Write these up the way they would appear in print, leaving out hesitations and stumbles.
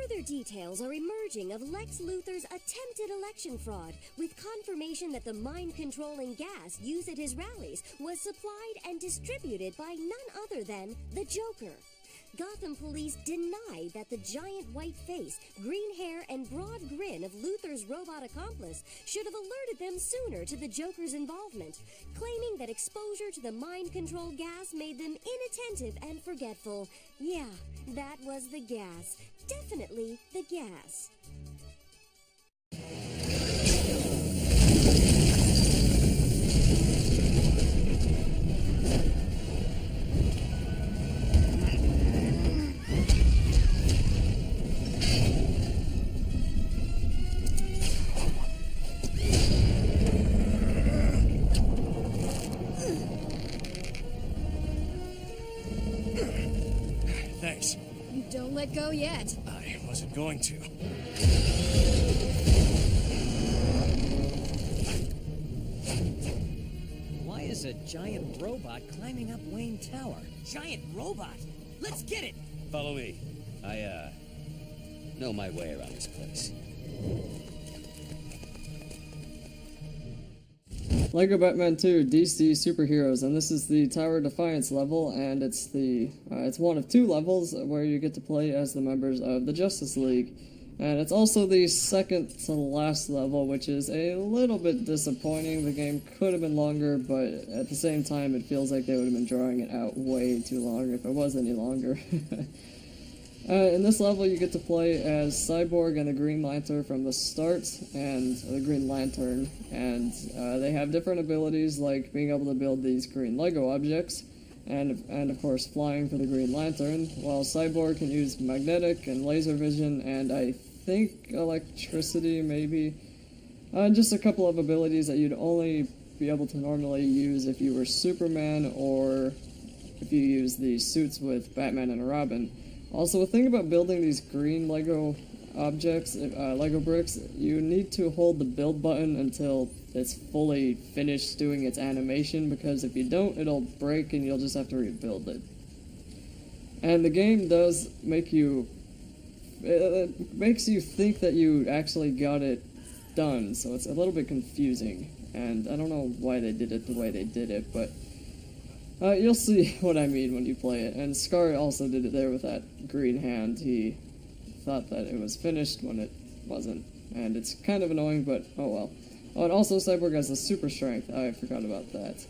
Further details are emerging of Lex Luthor's attempted election fraud, with confirmation that the mind-controlling gas used at his rallies was supplied and distributed by none other than the Joker. Gotham police deny that the giant white face, green hair, and broad grin of Luthor's robot accomplice should have alerted them sooner to the Joker's involvement, claiming that exposure to the mind-control gas made them inattentive and forgetful. Yeah, that was the gas. Definitely the gas. Thanks. Don't let go yet. I wasn't going to. Why is a giant robot climbing up Wayne Tower? Giant robot? Let's get it! Follow me. I, know my way around this place. Lego Batman 2 DC Superheroes, and this is the Tower of Defiance level, and it's one of two levels where you get to play as the members of the Justice League. And it's also the second to last level, which is a little bit disappointing. The game could have been longer, but at the same time it feels like they would have been drawing it out way too long if it was any longer. In this level, you get to play as Cyborg and the Green Lantern from the start, and the Green Lantern, and they have different abilities like being able to build these green Lego objects, and of course flying for the Green Lantern, while Cyborg can use magnetic and laser vision, and I think electricity maybe. Just a couple of abilities that you'd only be able to normally use if you were Superman or if you use the suits with Batman and Robin. Also, the thing about building these green Lego objects, Lego bricks, you need to hold the build button until it's fully finished doing its animation, because if you don't, it'll break and you'll just have to rebuild it. And the game does make you, it makes you think that you actually got it done, so it's a little bit confusing, and I don't know why they did it the way they did it, but you'll see what I mean when you play it. And Scar also did it there with that green hand. He thought that it was finished when it wasn't. And it's kind of annoying, but oh well. Oh, and also Cyborg has the super strength. I forgot about that.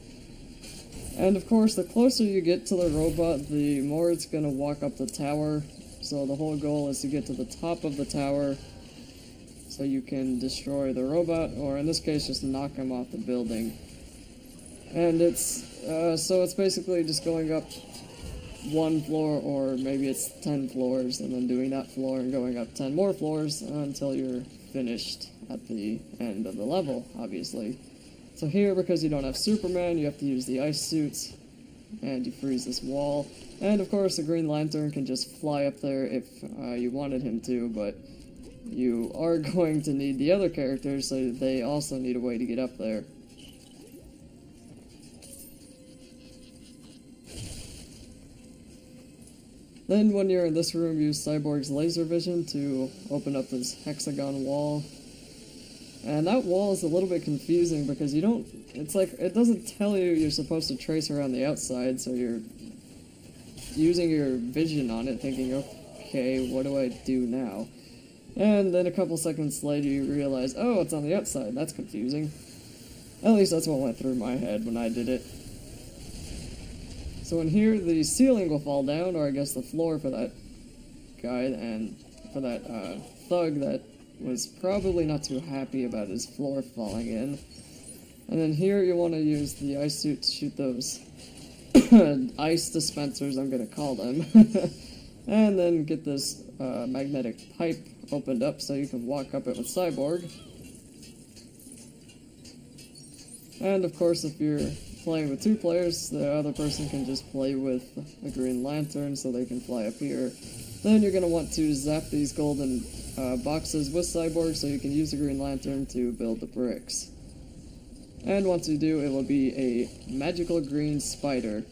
And of course, the closer you get to the robot, the more it's going to walk up the tower. So the whole goal is to get to the top of the tower so you can destroy the robot, or in this case, just knock him off the building. And so it's basically just going up one floor, or maybe it's 10 floors, and then doing that floor and going up 10 more floors until you're finished at the end of the level, obviously. So here, because you don't have Superman, you have to use the ice suits, and you freeze this wall. And of course, the Green Lantern can just fly up there if you wanted him to, but you are going to need the other characters, so they also need a way to get up there. Then when you're in this room, use Cyborg's laser vision to open up this hexagon wall. And that wall is a little bit confusing because you don't, it's like, it doesn't tell you you're supposed to trace around the outside, so you're using your vision on it thinking, okay, what do I do now? And then a couple seconds later you realize, oh, it's on the outside, that's confusing. At least that's what went through my head when I did it. So in here, the ceiling will fall down, or I guess the floor for that guy, and for that thug that was probably not too happy about his floor falling in. And then here you want to use the ice suit to shoot those ice dispensers, I'm going to call them. And then get this magnetic pipe opened up so you can walk up it with Cyborg. And of course, if you're playing with two players, the other person can just play with the Green Lantern so they can fly up here. Then you're going to want to zap these golden boxes with Cyborg so you can use the Green Lantern to build the bricks. And once you do, it will be a magical green spider.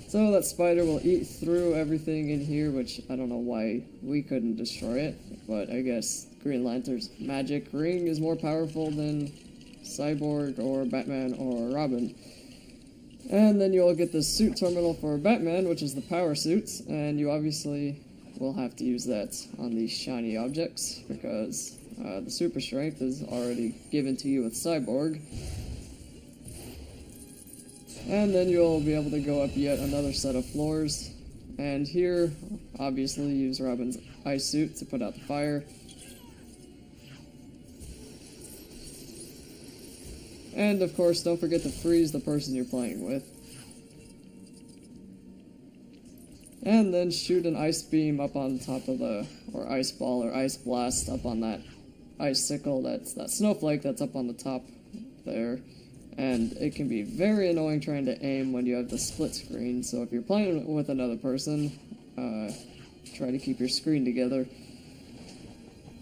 So that spider will eat through everything in here, which I don't know why we couldn't destroy it, but I guess Green Lantern's magic ring is more powerful than Cyborg or Batman or Robin. And then you'll get the suit terminal for Batman, which is the power suits, and you obviously will have to use that on these shiny objects, because the super strength is already given to you with Cyborg. And then you'll be able to go up yet another set of floors, and here, obviously, use Robin's ice suit to put out the fire. And of course, don't forget to freeze the person you're playing with. And then shoot an ice beam up on top of the, or ice ball or ice blast up on that icicle, that's that snowflake that's up on the top there. And it can be very annoying trying to aim when you have the split screen, so if you're playing with another person, try to keep your screen together.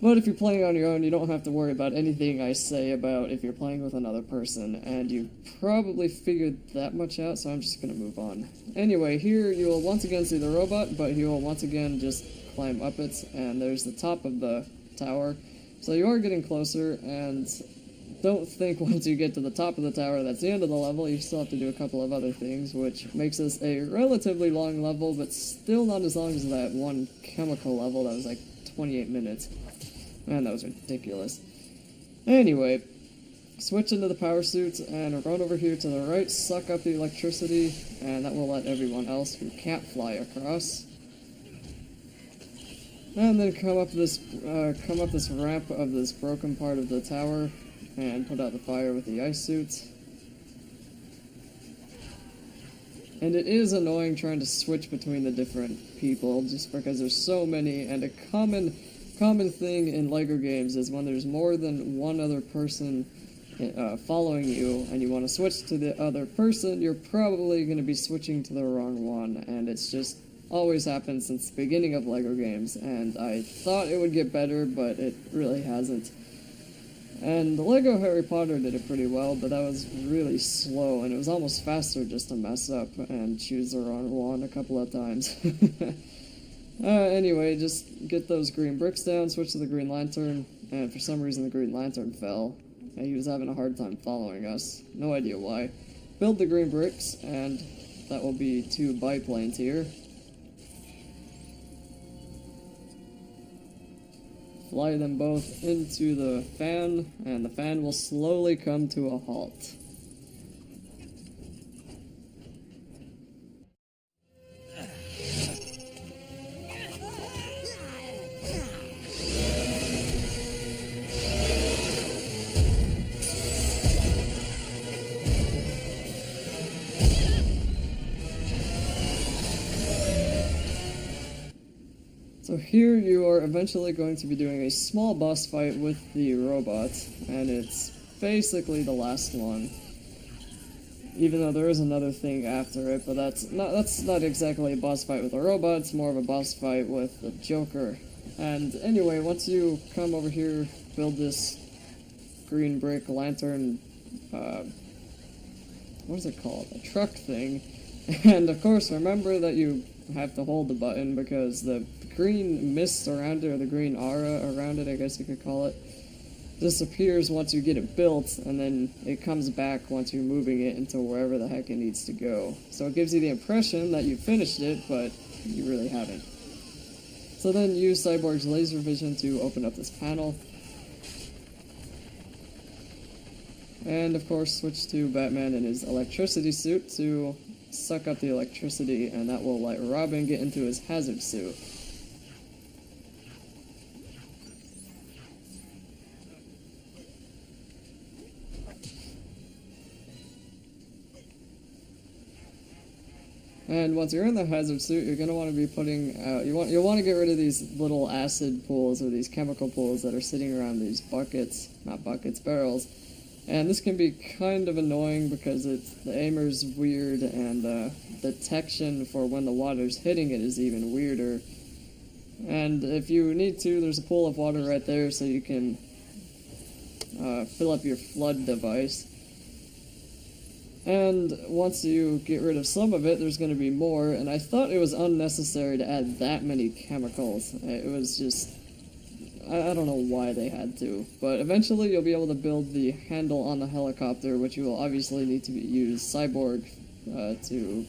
But if you're playing on your own, you don't have to worry about anything I say about if you're playing with another person, and you've probably figured that much out, so I'm just gonna move on. Anyway, here you will once again see the robot, but he will once again just climb up it, and there's the top of the tower. So you are getting closer, and don't think once you get to the top of the tower that's the end of the level. You still have to do a couple of other things, which makes this a relatively long level, but still not as long as that one chemical level that was like 28 minutes. Man, that was ridiculous. Anyway, switch into the power suits and run over here to the right, suck up the electricity, and that will let everyone else who can't fly across. And then come up this ramp of this broken part of the tower and put out the fire with the ice suits. And it is annoying trying to switch between the different people, just because there's so many, and a common thing in LEGO games is when there's more than one other person following you, and you want to switch to the other person, you're probably going to be switching to the wrong one, and it's just always happened since the beginning of LEGO games, and I thought it would get better, but it really hasn't. And the LEGO Harry Potter did it pretty well, but that was really slow, and it was almost faster just to mess up and choose the wrong one a couple of times. Anyway, just get those green bricks down, switch to the Green Lantern, and for some reason the Green Lantern fell. He was having a hard time following us. No idea why. Build the green bricks, and that will be 2 biplanes here. Fly them both into the fan, and the fan will slowly come to a halt. So here you are eventually going to be doing a small boss fight with the robot, and it's basically the last one. Even though there is another thing after it, but that's not exactly a boss fight with a robot, it's more of a boss fight with the Joker. And anyway, once you come over here, build this green brick lantern, what is it called? A truck thing. And of course, remember that you have to hold the button because the green mist around it, or the green aura around it, I guess you could call it, disappears once you get it built, and then it comes back once you're moving it into wherever the heck it needs to go. So it gives you the impression that you finished it, but you really haven't. So then use Cyborg's laser vision to open up this panel. And of course switch to Batman in his electricity suit to suck up the electricity, and that will let Robin get into his hazard suit. And once you're in the hazard suit, you're going to want to be putting out, you'll want to get rid of these little acid pools, or these chemical pools that are sitting around these buckets, not buckets, barrels. And this can be kind of annoying because the aimer's weird, and the detection for when the water's hitting it is even weirder. And if you need to, there's a pool of water right there so you can fill up your flood device. And once you get rid of some of it, there's going to be more, and I thought it was unnecessary to add that many chemicals. It was just... I don't know why they had to, but eventually you'll be able to build the handle on the helicopter, which you will obviously need to use Cyborg to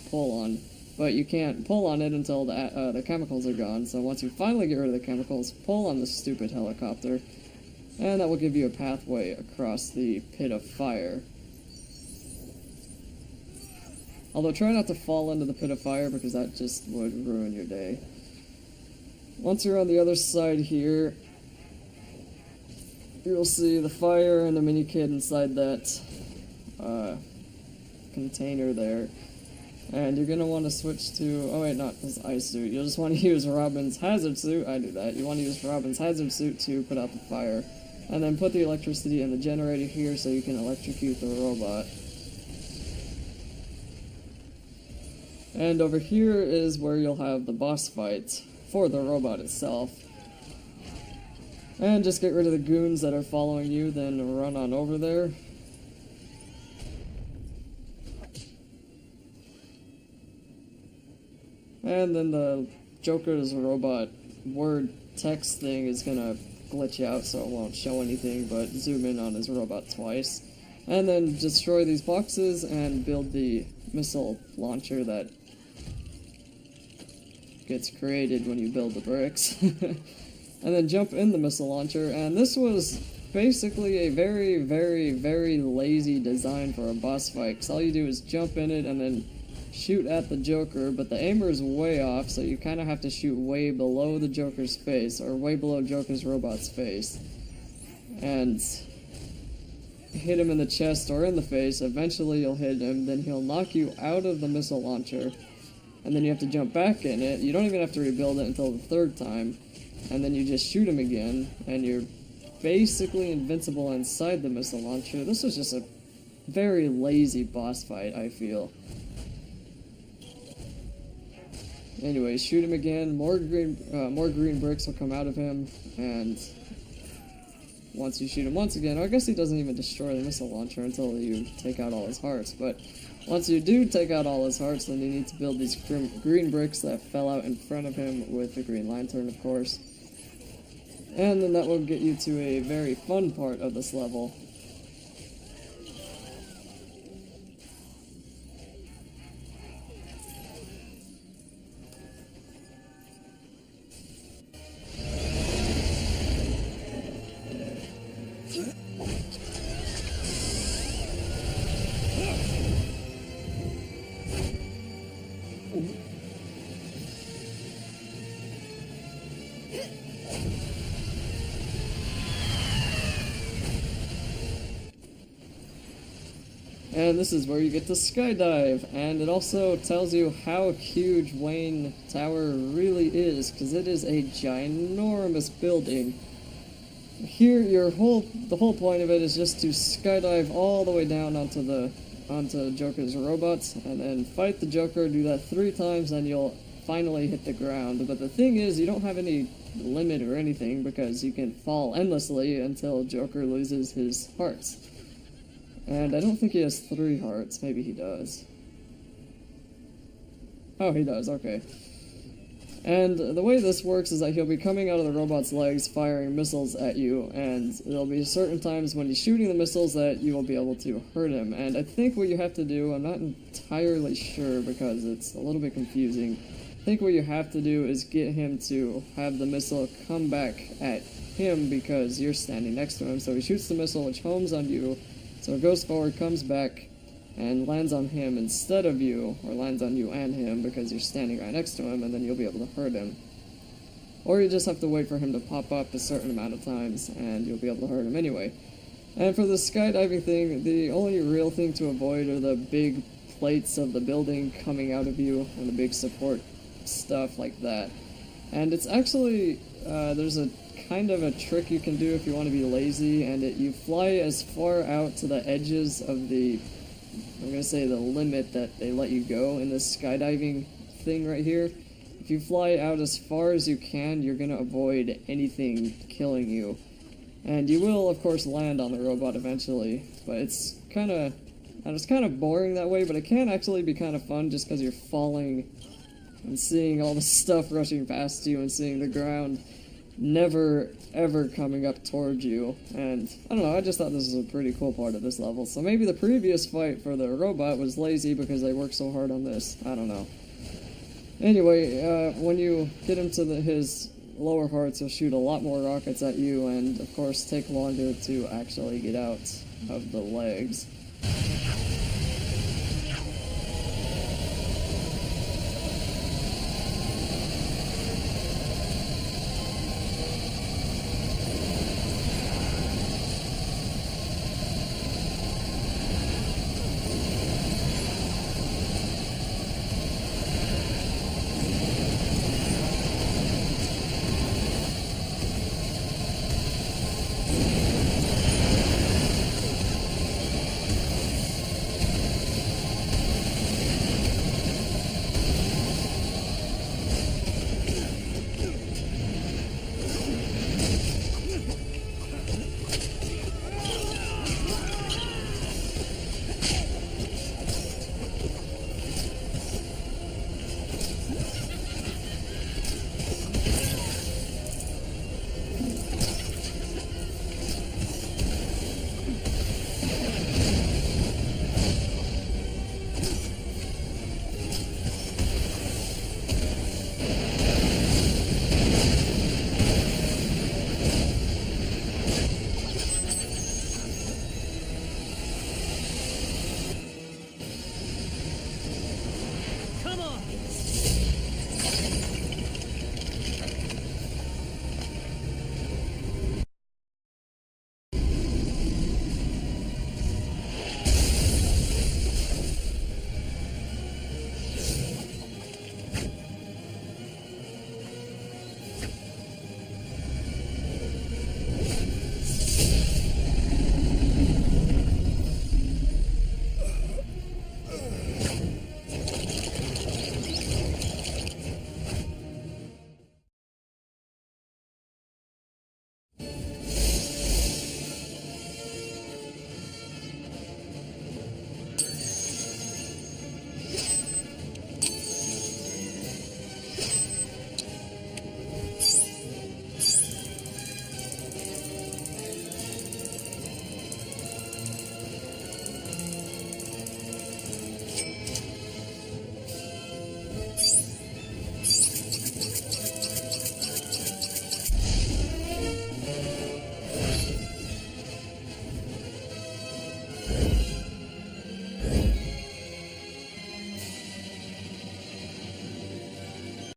pull on. But you can't pull on it until the chemicals are gone, so once you finally get rid of the chemicals, pull on the stupid helicopter, and that will give you a pathway across the pit of fire. Although try not to fall into the pit of fire, because that just would ruin your day. Once you're on the other side here, you'll see the fire and a mini kid inside that container there. And you're going to want to switch to... oh wait, not his ice suit. You'll just want to use Robin's hazard suit. I do that. You want to use Robin's hazard suit to put out the fire. And then put the electricity in the generator here so you can electrocute the robot. And over here is where you'll have the boss fight for the robot itself. And just get rid of the goons that are following you, then run on over there. And then the Joker's robot word text thing is gonna glitch out, so it won't show anything, but zoom in on his robot twice. And then destroy these boxes and build the missile launcher that gets created when you build the bricks. And then jump in the missile launcher, and this was basically a very, very, very lazy design for a boss fight, because all you do is jump in it and then shoot at the Joker, but the aimer is way off, so you kind of have to shoot way below the Joker's face, or way below Joker's robot's face, and hit him in the chest or in the face. Eventually you'll hit him, then he'll knock you out of the missile launcher, and then you have to jump back in it. You don't even have to rebuild it until the third time, and then you just shoot him again, and you're basically invincible inside the missile launcher. This was just a very lazy boss fight, I feel. Anyway, shoot him again, more green bricks will come out of him, and once you shoot him once again, I guess he doesn't even destroy the missile launcher until you take out all his hearts, but once you do take out all his hearts, then you need to build these green bricks that fell out in front of him with the green lantern, of course. And then that will get you to a very fun part of this level. And this is where you get to skydive, and it also tells you how huge Wayne Tower really is, because it is a ginormous building. Here, the whole point of it is just to skydive all the way down onto Joker's robots, and then fight the Joker. Do that 3 times, and you'll finally hit the ground. But the thing is, you don't have any limit or anything, because you can fall endlessly until Joker loses his hearts. And I don't think he has 3 hearts. Maybe he does. Oh, he does. Okay. And the way this works is that he'll be coming out of the robot's legs, firing missiles at you, and there'll be certain times when he's shooting the missiles that you will be able to hurt him. And I think what you have to do, I'm not entirely sure because it's a little bit confusing, I think what you have to do is get him to have the missile come back at him because you're standing next to him. So he shoots the missile, which homes on you, so it goes forward, comes back, and lands on him instead of you, or lands on you and him because you're standing right next to him, and then you'll be able to hurt him. Or you just have to wait for him to pop up a certain amount of times, and you'll be able to hurt him anyway. And for the skydiving thing, the only real thing to avoid are the big plates of the building coming out of you, and the big support stuff like that. And it's actually, there's a kind of a trick you can do if you want to be lazy, and you fly as far out to the edges of the, I'm going to say the limit that they let you go in this skydiving thing right here. If you fly out as far as you can, you're going to avoid anything killing you. And you will, of course, land on the robot eventually, but it's kind of And it's kind of boring that way, but it can actually be kind of fun just because you're falling and seeing all the stuff rushing past you and seeing the ground never ever coming up towards you. And I don't know, I just thought this was a pretty cool part of this level. So maybe the previous fight for the robot was lazy because they worked so hard on this. I don't know. Anyway, when you get him to his lower parts, he'll shoot a lot more rockets at you, and of course take longer to actually get out of the legs.